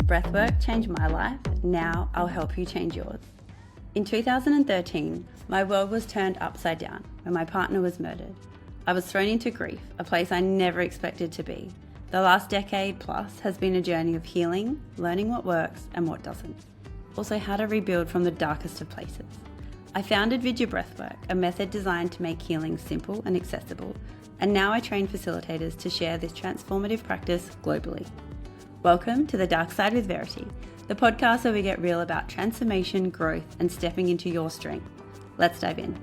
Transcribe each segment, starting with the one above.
Breathwork changed my life, now I'll help you change yours. In 2013, my world was turned upside down when my partner was murdered. I was thrown into grief, a place I never expected to be. The last decade plus has been a journey of healing, learning what works and what doesn't. Also how to rebuild from the darkest of places. I founded Vidya Breathwork, a method designed to make healing simple and accessible, and now I train facilitators to share this transformative practice globally. Welcome to The Dark Side with Verity, the podcast where we get real about transformation, growth, and stepping into your strength. Let's dive in.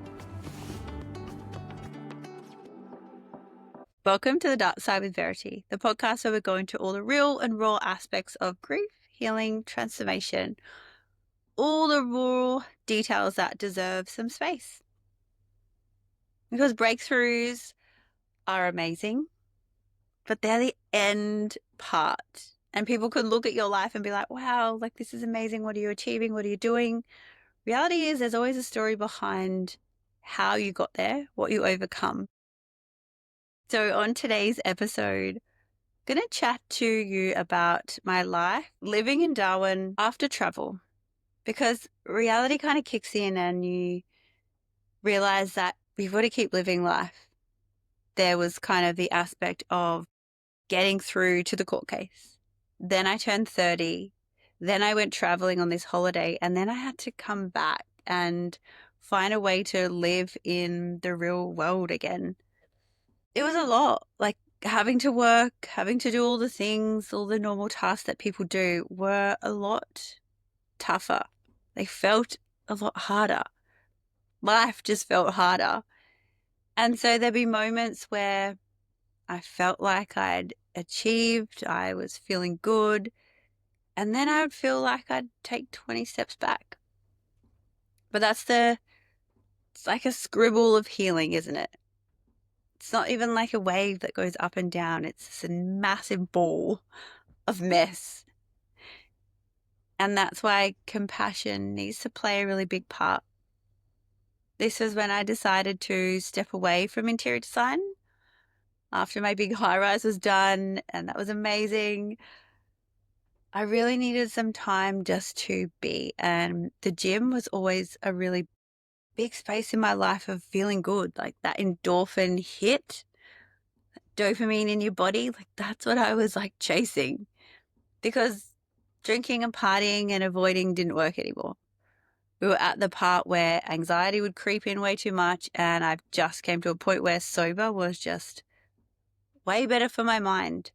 Welcome to The Dark Side with Verity, the podcast where we're going to all the real and raw aspects of grief, healing, transformation, all the raw details that deserve some space. Because breakthroughs are amazing, but they're the end part. And people could look at your life and be like, wow, like this is amazing. What are you achieving? What are you doing? Reality is there's always a story behind how you got there, what you overcome. So on today's episode, I'm going to chat to you about my life living in Darwin after travel, because reality kind of kicks in and you realize that you've got to keep living life. There was kind of the aspect of getting through to the court case. Then I turned 30. Then I went traveling on this holiday, and then I had to come back and find a way to live in the real world again. It was a lot, like having to work, having to do all the things, all the normal tasks that people do were a lot tougher. They felt a lot harder. Life just felt harder. And so there'd be moments where I felt like I'd achieved, I was feeling good, and then I would feel like I'd take 20 steps back. But it's like a scribble of healing, isn't it? It's not even like a wave that goes up and down. It's just a massive ball of mess. And that's why compassion needs to play a really big part. This was when I decided to step away from interior design after my big high rise was done, and that was amazing. I really needed some time just to be, and the gym was always a really big space in my life of feeling good, like that endorphin hit, dopamine in your body, like that's what I was like chasing, because drinking and partying and avoiding didn't work anymore. We were at the part where anxiety would creep in way too much, and I just came to a point where sober was just way better for my mind.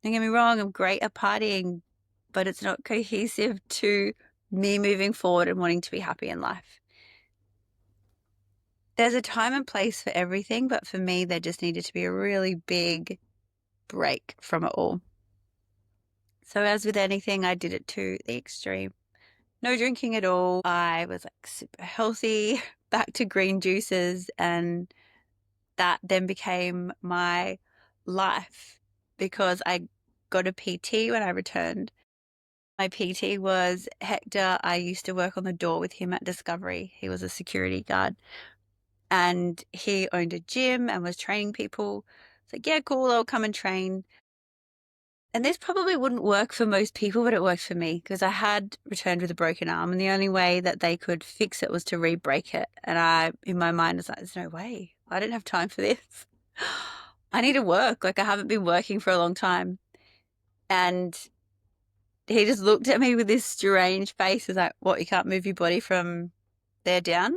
Don't get me wrong, I'm great at partying, but it's not cohesive to me moving forward and wanting to be happy in life. There's a time and place for everything, but for me, there just needed to be a really big break from it all. So as with anything, I did it to the extreme. No drinking at all. I was like super healthy, back to green juices, and that then became my life because I got a PT when I returned. My PT was Hector. I used to work on the door with him at Discovery. He was a security guard, and he owned a gym and was training people. It's like, yeah, cool, I'll come and train. And this probably wouldn't work for most people, but it worked for me because I had returned with a broken arm, and the only way that they could fix it was to re-break it. And I, in my mind, was like, there's no way. I didn't have time for this. I need to work. Like I haven't been working for a long time. And he just looked at me with this strange face. He's like, what, you can't move your body from there down?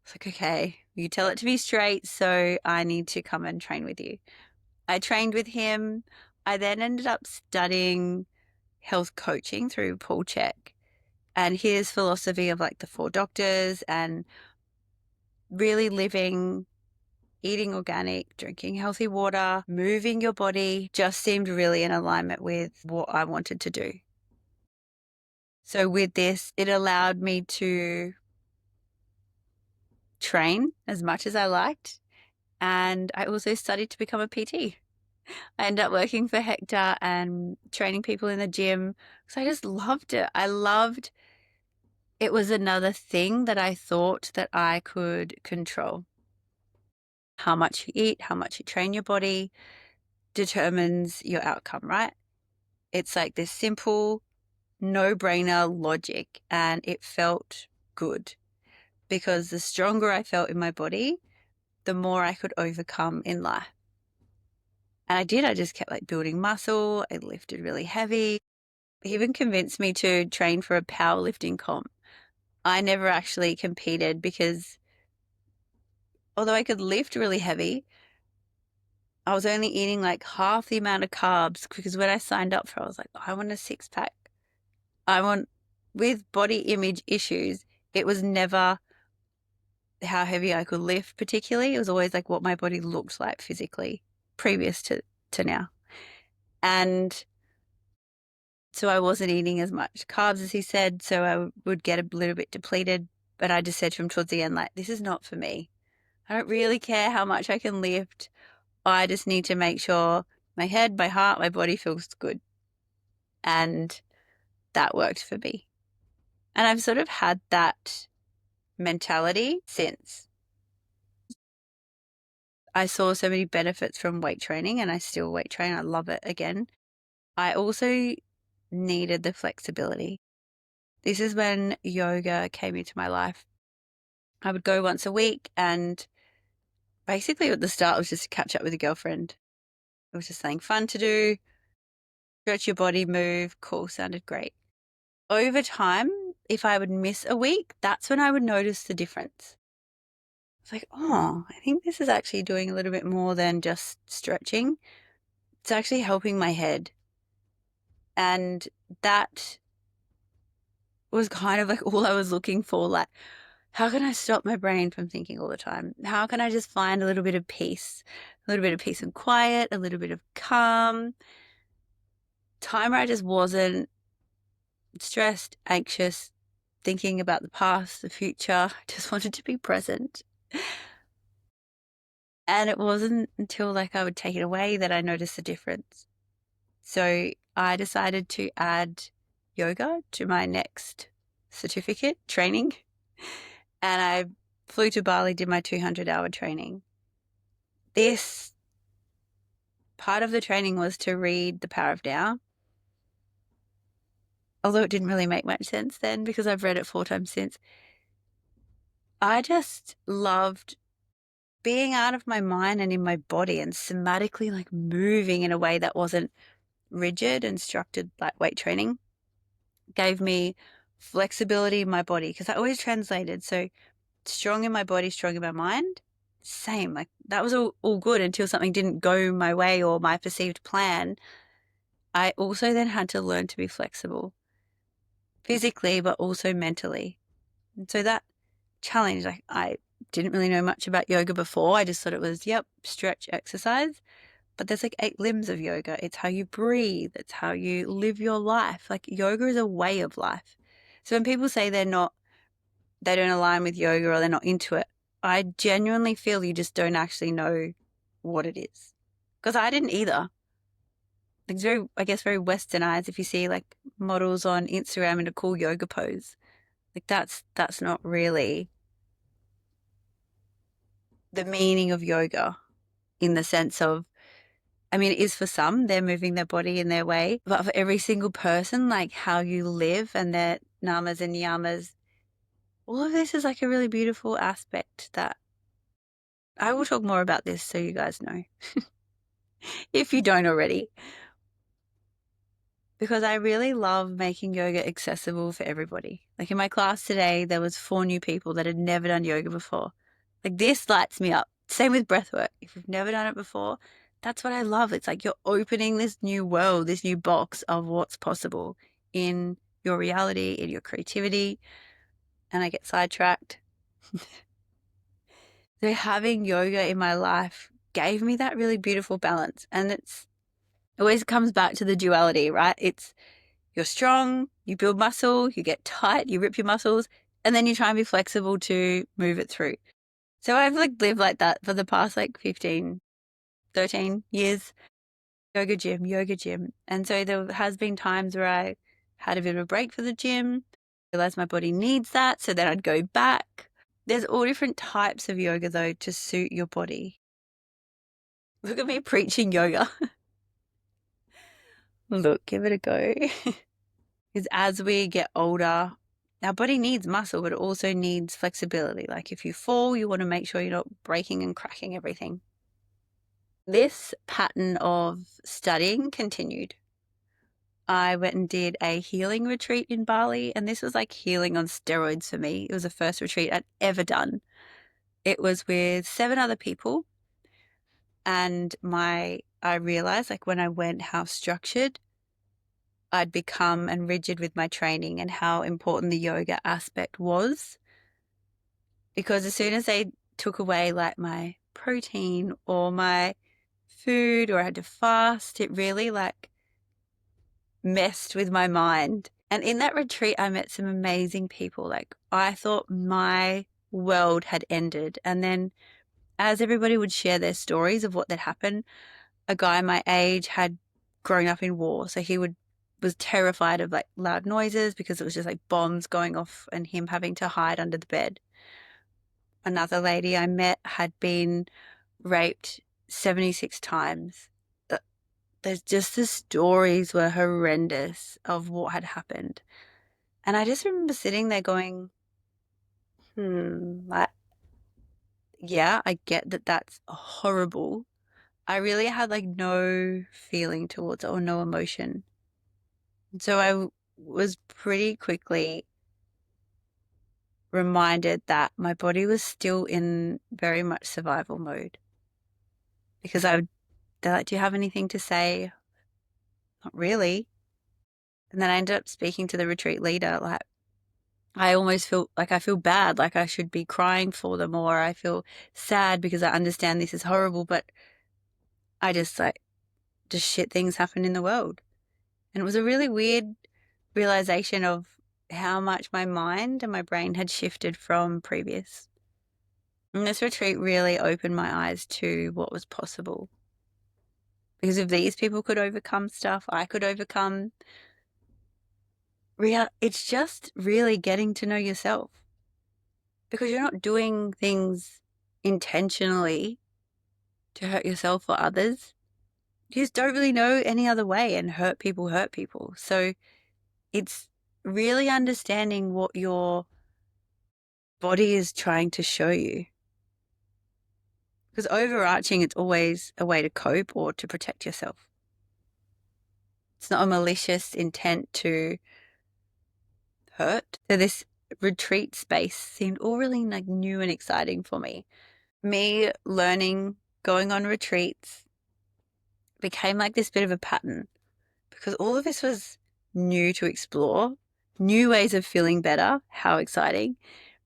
It's like, okay, you tell it to be straight, so I need to come and train with you. I trained with him. I then ended up studying health coaching through Paul Chek and his philosophy of like the 4 doctors and really living, eating organic, drinking healthy water, moving your body just seemed really in alignment with what I wanted to do. So with this, it allowed me to train as much as I liked. And I also studied to become a PT. I ended up working for Hector and training people in the gym. So I just loved it. It was another thing that I thought that I could control. How much you eat, how much you train your body determines your outcome, right? It's like this simple, no-brainer logic, and it felt good because the stronger I felt in my body, the more I could overcome in life. And I did. I just kept like building muscle. I lifted really heavy. He even convinced me to train for a powerlifting comp. I never actually competed because although I could lift really heavy, I was only eating like half the amount of carbs because when I signed up for it, I was like, I want a six pack. I want, with body image issues, it was never how heavy I could lift particularly. It was always like what my body looked like physically previous to now. And so I wasn't eating as much carbs as he said. So I would get a little bit depleted. But I just said to him towards the end, like, this is not for me. I don't really care how much I can lift. I just need to make sure my head, my heart, my body feels good. And that worked for me. And I've sort of had that mentality since. I saw so many benefits from weight training and I still weight train. I love it again. I also needed the flexibility. This is when yoga came into my life. I would go once a week and basically at the start it was just to catch up with a girlfriend. It was just something fun to do, stretch your body, move, cool, sounded great. Over time, if I would miss a week, that's when I would notice the difference. It's like, oh, I think this is actually doing a little bit more than just stretching. It's actually helping my head. And that was kind of like all I was looking for. Like, how can I stop my brain from thinking all the time? How can I just find a little bit of peace, a little bit of peace and quiet, a little bit of calm, time where I just wasn't stressed, anxious, thinking about the past, the future, just wanted to be present. And it wasn't until like I would take it away that I noticed the difference. So I decided to add yoga to my next certificate training. And I flew to Bali, did my 200-hour training. This part of the training was to read The Power of Now. Although it didn't really make much sense then because I've read it 4 times since. I just loved being out of my mind and in my body and somatically like moving in a way that wasn't rigid and structured like weight training. Gave me flexibility in my body because I always translated. So strong in my body, strong in my mind, same. Like that was all good until something didn't go my way or my perceived plan. I also then had to learn to be flexible physically, but also mentally. And so that challenge, like I didn't really know much about yoga before. I just thought it was, yep, stretch, exercise. But there's like 8 limbs of yoga. It's how you breathe. It's how you live your life. Like yoga is a way of life. So when people say they don't align with yoga or they're not into it, I genuinely feel you just don't actually know what it is. Because I didn't either. It's very, I guess, very westernized. If you see like models on Instagram in a cool yoga pose, like that's not really the meaning of yoga in the sense of, I mean, it is for some, they're moving their body in their way, but for every single person, like how you live and their namas and yamas, all of this is like a really beautiful aspect that I will talk more about this so you guys know, if you don't already, because I really love making yoga accessible for everybody. Like in my class today, there was 4 new people that had never done yoga before. Like this lights me up. Same with breathwork. If you've never done it before, that's what I love. It's like you're opening this new world, this new box of what's possible in your reality, in your creativity. And I get sidetracked. So having yoga in my life gave me that really beautiful balance. And it always comes back to the duality, right? It's you're strong, you build muscle, you get tight, you rip your muscles, and then you try and be flexible to move it through. So I've like lived like that for the past like 15, 13 years. Yoga gym, yoga gym. And so there has been times where I had a bit of a break for the gym, realized my body needs that. So then I'd go back. There's all different types of yoga though to suit your body. Look at me preaching yoga. Look, give it a go. Because as we get older, our body needs muscle, but it also needs flexibility. Like if you fall, you want to make sure you're not breaking and cracking everything. This pattern of studying continued. I went and did a healing retreat in Bali, and this was like healing on steroids for me. It was the first retreat I'd ever done. It was with 7 other people, and I realized like when I went how structured I'd become and rigid with my training and how important the yoga aspect was. Because as soon as they took away like my protein or my food or I had to fast, it really like messed with my mind. And in that retreat, I met some amazing people. Like I thought my world had ended. And then as everybody would share their stories of what had happened, a guy my age had grown up in war. So he was terrified of like loud noises because it was just like bombs going off and him having to hide under the bed. Another lady I met had been raped 76 times. There's just the stories were horrendous of what had happened. And I just remember sitting there going, like, yeah, I get that that's horrible. I really had like no feeling towards it or no emotion. So was pretty quickly reminded that my body was still in very much survival mode because they're like, do you have anything to say? Not really. And then I ended up speaking to the retreat leader. Like, I almost feel like I feel bad, like I should be crying for them, or I feel sad because I understand this is horrible, but I just shit things happen in the world. And it was a really weird realization of how much my mind and my brain had shifted from previous. And this retreat really opened my eyes to what was possible. Because if these people could overcome stuff, I could overcome. It's just really getting to know yourself because you're not doing things intentionally to hurt yourself or others. You just don't really know any other way, and hurt people hurt people. So it's really understanding what your body is trying to show you. Because overarching, it's always a way to cope or to protect yourself. It's not a malicious intent to hurt. So this retreat space seemed all really like new and exciting for me. Me learning, going on retreats became like this bit of a pattern because all of this was new to explore, new ways of feeling better. How exciting.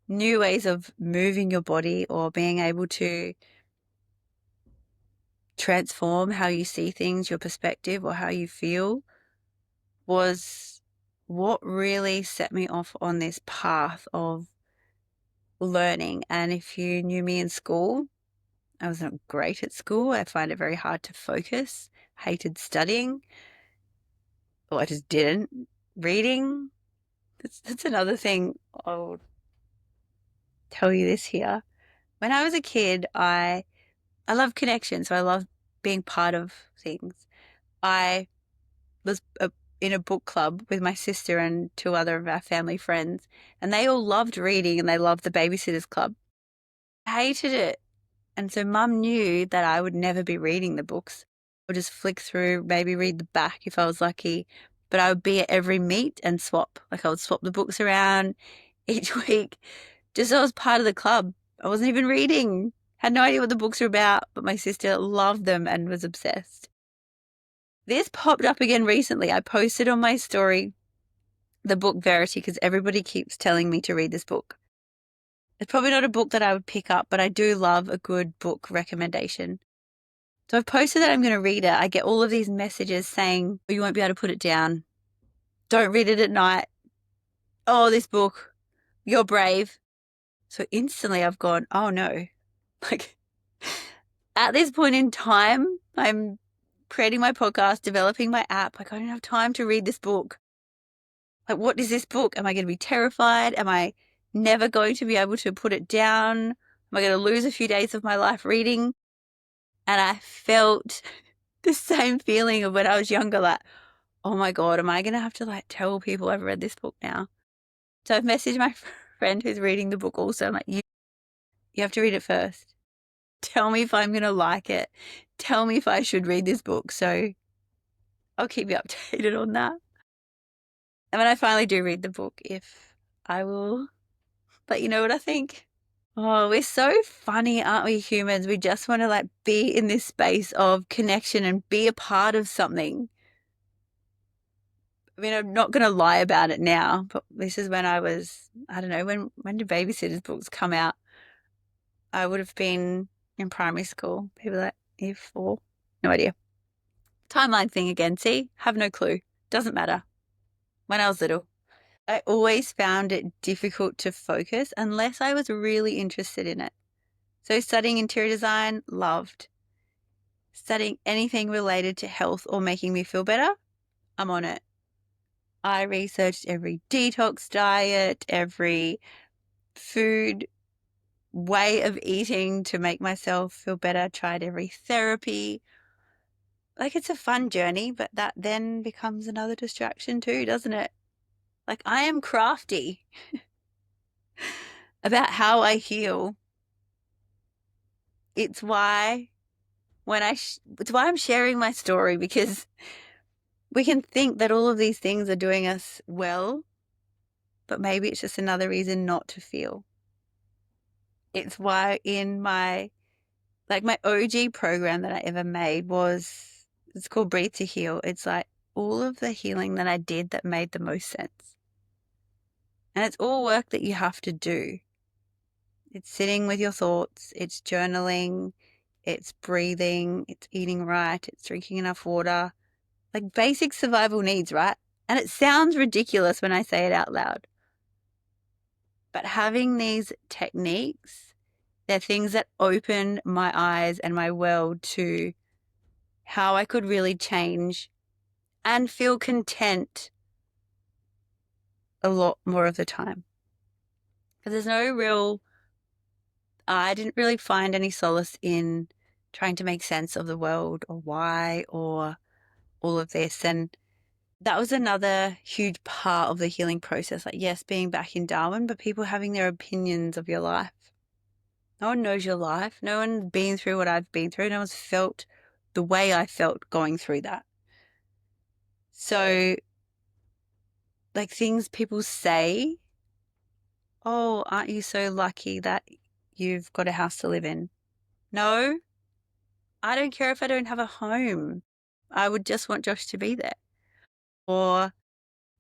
New ways of moving your body or being able to transform how you see things, your perspective, or how you feel was what really set me off on this path of learning. And if you knew me in school, I was not great at school. I find it very hard to focus, hated studying, or I just didn't. Reading, that's another thing. I'll tell you this here. When I was a kid, I love connection, so I love being part of things. I was in a book club with my sister and 2 other of our family friends, and they all loved reading and they loved the Babysitters Club. I hated it. And so mum knew that I would never be reading the books. I would just flick through, maybe read the back if I was lucky. But I would be at every meet and swap. Like I would swap the books around each week just so I was part of the club. I wasn't even reading. Had no idea what the books were about, but my sister loved them and was obsessed. This popped up again recently. I posted on my story the book Verity because everybody keeps telling me to read this book. It's probably not a book that I would pick up, but I do love a good book recommendation. So I've posted that I'm going to read it. I get all of these messages saying, oh, you won't be able to put it down. Don't read it at night. Oh, this book. You're brave. So instantly I've gone, oh no. Like at this point in time, I'm creating my podcast, developing my app. Like I don't have time to read this book. Like what is this book? Am I going to be terrified? Am I never going to be able to put it down? Am I going to lose a few days of my life reading? And I felt the same feeling of when I was younger, like, oh my God, am I going to have to like tell people I've read this book now? So I've messaged my friend who's reading the book also. I'm like, you have to read it first. Tell me if I'm going to like it. Tell me if I should read this book. So I'll keep you updated on that. And when I finally do read the book, if I will let you know what I think. Oh, we're so funny, aren't we, humans? We just want to like be in this space of connection and be a part of something. I mean, I'm not going to lie about it now, but this is when I was, I don't know, when did Babysitter's books come out? I would have been in primary school, maybe like year 4. No idea. Timeline thing again. See, have no clue. Doesn't matter. When I was little, I always found it difficult to focus unless I was really interested in it. So studying interior design, loved. Studying anything related to health or making me feel better, I'm on it. I researched every detox diet, every food way of eating to make myself feel better, tried every therapy. Like, it's a fun journey, but that then becomes another distraction too, doesn't it? Like, I am crafty about how I heal. It's why it's why I'm sharing my story, because we can think that all of these things are doing us well, but maybe it's just another reason not to feel. It's why in my OG program that I ever made it's called Breathe to Heal. It's like all of the healing that I did that made the most sense. And it's all work that you have to do. It's sitting with your thoughts, it's journaling, it's breathing, it's eating right, it's drinking enough water, like basic survival needs, right? And it sounds ridiculous when I say it out loud. But having these techniques, they're things that open my eyes and my world to how I could really change and feel content a lot more of the time. Because I didn't really find any solace in trying to make sense of the world or why or all of this. And that was another huge part of the healing process. Like, yes, being back in Darwin, but people having their opinions of your life. No one knows your life. No one's been through what I've been through. No one's felt the way I felt going through that. So, like, things people say, oh, aren't you so lucky that you've got a house to live in? No, I don't care if I don't have a home. I would just want Josh to be there. Or,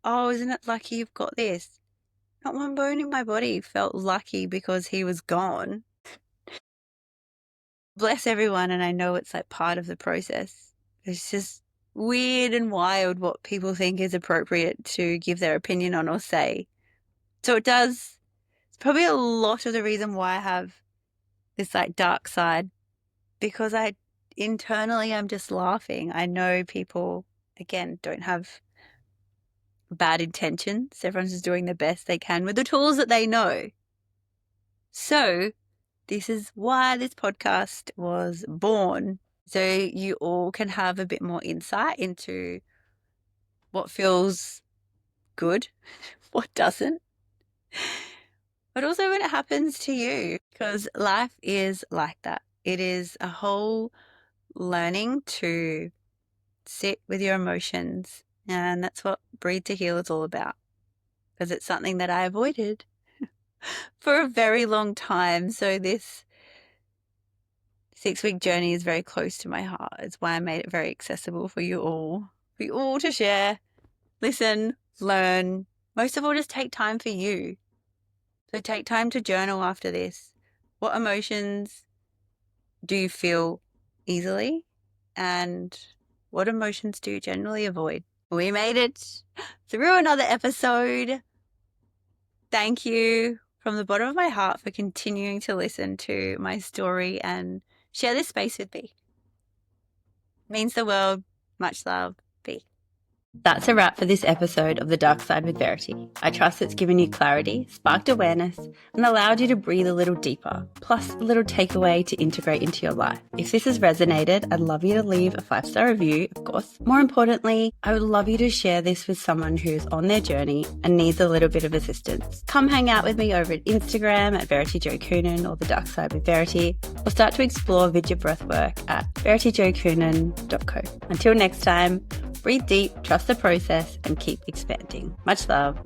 oh, isn't it lucky you've got this? Not one bone in my body felt lucky because he was gone. Bless everyone, and I know it's like part of the process. It's just weird and wild what people think is appropriate to give their opinion on or say. So it's probably a lot of the reason why I have this like dark side, because internally I'm just laughing. I know people, again, don't have bad intentions. Everyone's just doing the best they can with the tools that they know. So this is why this podcast was born. So you all can have a bit more insight into what feels good, what doesn't, but also when it happens to you, because life is like that. It is a whole learning to sit with your emotions. And that's what Breathe to Heal is all about, because it's something that I avoided for a very long time. So this 6-week journey is very close to my heart. It's why I made it very accessible for you all to share, listen, learn. Most of all, just take time for you. So take time to journal after this. What emotions do you feel easily? And what emotions do you generally avoid? We made it through another episode. Thank you from the bottom of my heart for continuing to listen to my story and share this space with me. It means the world. Much love. Bye. That's a wrap for this episode of The Dark Side with Verity. I trust it's given you clarity, sparked awareness, and allowed you to breathe a little deeper, plus a little takeaway to integrate into your life. If this has resonated, I'd love you to leave a 5-star review, of course. More importantly, I would love you to share this with someone who's on their journey and needs a little bit of assistance. Come hang out with me over at Instagram at VerityJoCoonan or The Dark Side with Verity, or start to explore Vidya breathwork at verityjocoonan.co. Until next time, breathe deep, trust the process, and keep expanding. Much love.